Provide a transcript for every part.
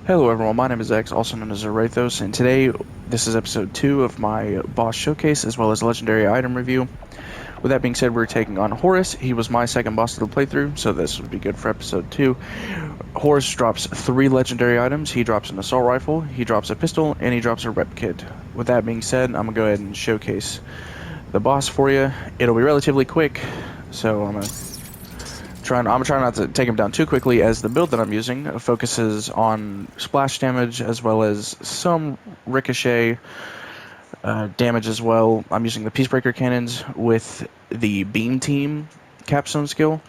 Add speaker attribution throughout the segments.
Speaker 1: Hello everyone, my name is X, also known as Arathos, and today this is episode 2 of my boss showcase as well as legendary item review. With that being said, we're taking on Horace. He was my second boss of the playthrough, so this would be good for episode 2. Horace drops 3 legendary items. He drops an assault rifle, he drops a pistol, and he drops a rep kit. With that being said, I'm going to go ahead and showcase the boss for you. It'll be relatively quick, so I'm going to try not to take him down too quickly, as the build that I'm using focuses on splash damage as well as some ricochet damage as well. I'm using the Peacebreaker cannons with the beam team capstone skill.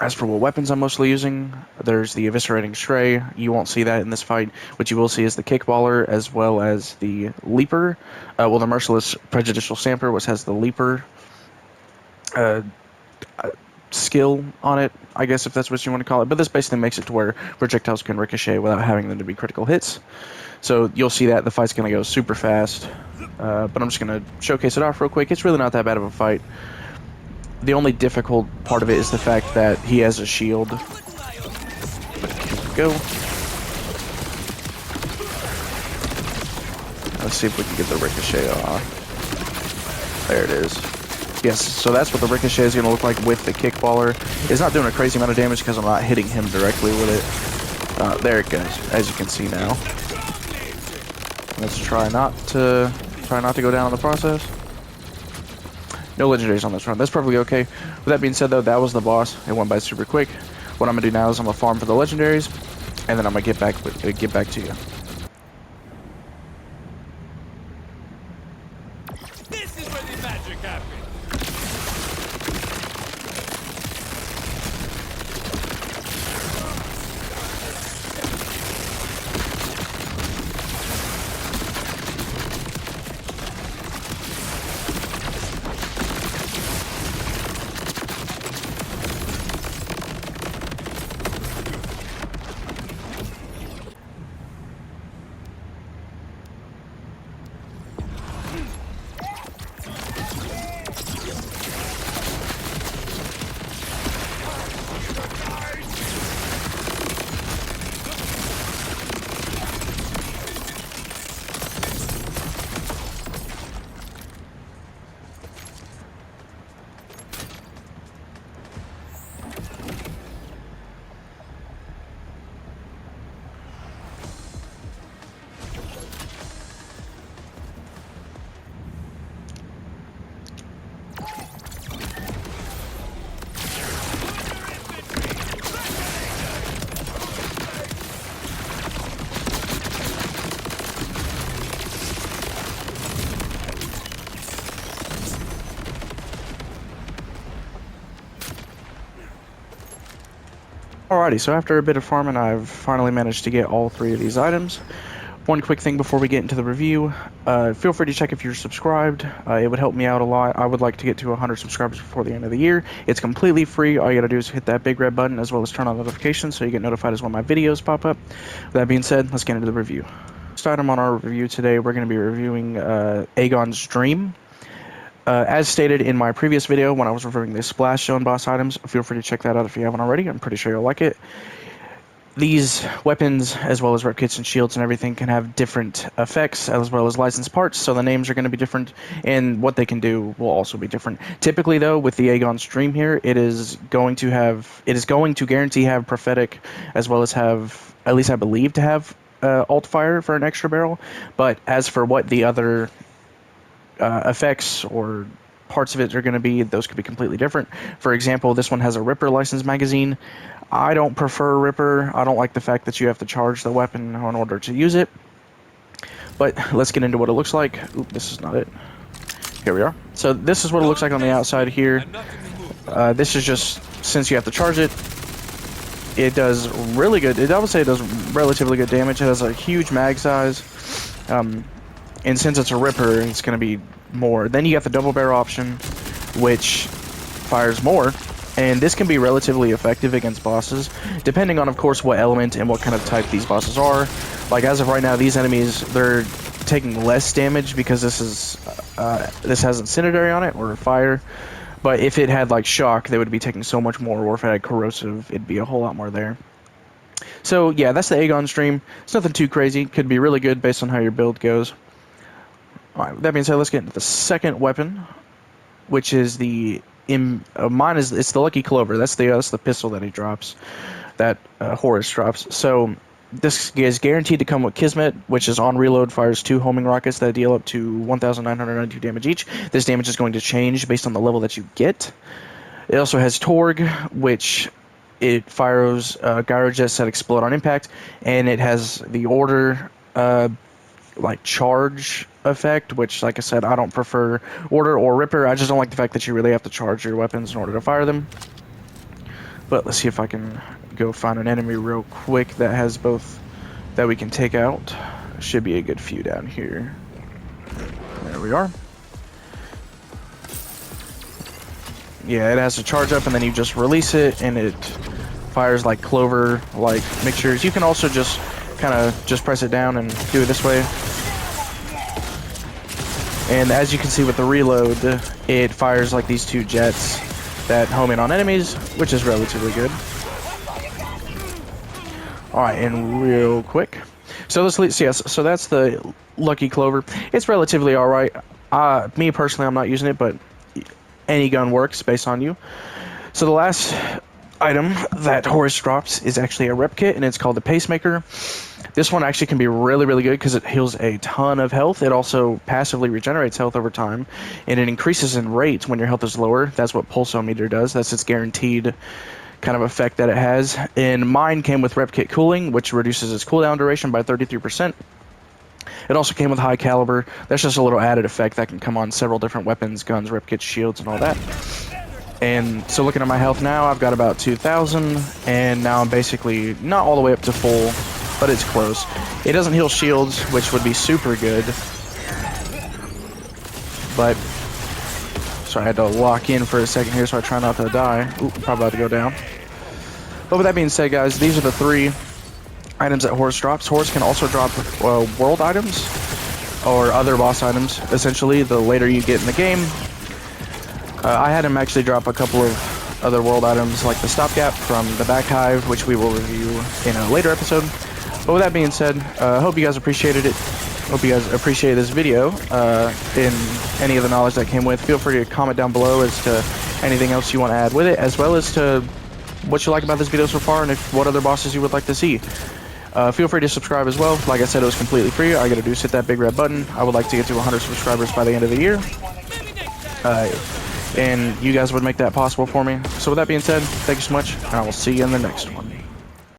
Speaker 1: As for what weapons I'm mostly using, there's the Eviscerating Stray. You won't see that in this fight. What you will see is the Kickballer as well as the Leaper. The Merciless Prejudicial Stamper, which has the Leaper skill on it, I guess, if that's what you want to call it. But this basically makes it to where projectiles can ricochet without having them to be critical hits. So you'll see that the fight's going to go super fast. But I'm just going to showcase it off real quick. It's really not that bad of a fight. The only difficult part of it is the fact that he has a shield. But here we go. Let's see if we can get the ricochet off. There it is. Yes, so that's what the ricochet is going to look like with the Kickballer. It's not doing a crazy amount of damage because I'm not hitting him directly with it. There it goes, as you can see now. Let's try not to go down in the process. No legendaries on this run. That's perfectly okay. With that being said, though, that was the boss. It went by super quick. What I'm going to do now is I'm going to farm for the legendaries, and then I'm going to get back to you.
Speaker 2: This is where the magic happens.
Speaker 1: Alrighty, so after a bit of farming, I've finally managed to get all 3 of these items. One quick thing before we get into the review, feel free to check if you're subscribed. It would help me out a lot. I would like to get to 100 subscribers before the end of the year. It's completely free. All you gotta do is hit that big red button as well as turn on notifications so you get notified as when my videos pop up. With that being said, let's get into the review. First item on our review today, we're going to be reviewing Aegon's Dream. As stated in my previous video when I was reviewing the Splash Zone boss items, feel free to check that out if you haven't already. I'm pretty sure you'll like it. These weapons, as well as rep kits and shields and everything, can have different effects as well as licensed parts, so the names are going to be different, and what they can do will also be different. Typically, though, with the Aegon's Dream here, it is going to guarantee have prophetic, as well as have, at least I believe, to have alt fire for an extra barrel. But as for what the other effects or parts of it are going to be, those could be completely different. For example, this one has a Ripper license magazine. I don't prefer Ripper. I don't like the fact that you have to charge the weapon in order to use it. But let's get into what it looks like. Oop, this is not it. Here we are. So this is what it looks like on the outside here. This is just, since you have to charge it, it does really good. I would say it does relatively good damage. It has a huge mag size. And since it's a Ripper, it's going to be more. Then you got the double barrel option, which fires more. And this can be relatively effective against bosses, depending on, of course, what element and what kind of type these bosses are. Like, as of right now, these enemies, they're taking less damage because this has Incendiary on it, or Fire. But if it had, like, Shock, they would be taking so much more, or if it had Corrosive, it'd be a whole lot more there. So yeah, that's the Aegon stream. It's nothing too crazy. Could be really good based on how your build goes. Alright, with that being said, let's get into the second weapon, which is the mine is it's the Lucky Clover. That's the pistol that he drops, that Horace drops. So this is guaranteed to come with Kismet, which is on reload fires 2 homing rockets that deal up to 1,992 damage each. This damage is going to change based on the level that you get. It also has Torg, which it fires gyro jets that explode on impact, and it has the order like charge effect, which, like I said, I don't prefer order or ripper. I just don't like the fact that you really have to charge your weapons in order to fire them. But let's see if I can go find an enemy real quick that has both that we can take out. Should be a good few down here. There we are. Yeah, it has to charge up and then you just release it and it fires like clover like mixtures. You can also just kind of just press it down and do it this way. And as you can see with the reload, it fires like these 2 jets that home in on enemies, which is relatively good. Alright, and real quick. So so that's the Lucky Clover. It's relatively alright. Me personally, I'm not using it, but any gun works based on you. So the last item that Horace drops is actually a rep kit, and it's called the Pacemaker. This one actually can be really, really good because it heals a ton of health. It also passively regenerates health over time, and it increases in rate when your health is lower. That's what Pulsometer does. That's its guaranteed kind of effect that it has. And mine came with rep kit cooling, which reduces its cooldown duration by 33%. It also came with high caliber. That's just a little added effect that can come on several different weapons, guns, rep kits, shields, and all that. And so looking at my health now, I've got about 2,000, and now I'm basically not all the way up to full, but it's close. It doesn't heal shields, which would be super good. But, so I had to lock in for a second here so I try not to die. Ooh, I'm probably about to go down. But with that being said, guys, these are the 3 items that Horace drops. Horace can also drop world items or other boss items, essentially, the later you get in the game. I had him actually drop a couple of other world items like the stopgap from the back hive, which we will review in a later episode. But with that being said, I hope you guys appreciated it. Hope you guys appreciate this video in any of the knowledge that came with. Feel free to comment down below as to anything else you want to add with it, as well as to what you like about this video so far and what other bosses you would like to see. Feel free to subscribe as well. Like I said, it was completely free. All you gotta do is hit that big red button. I would like to get to 100 subscribers by the end of the year. And you guys would make that possible for me. So with that being said, thank you so much, and I will see you in the next one.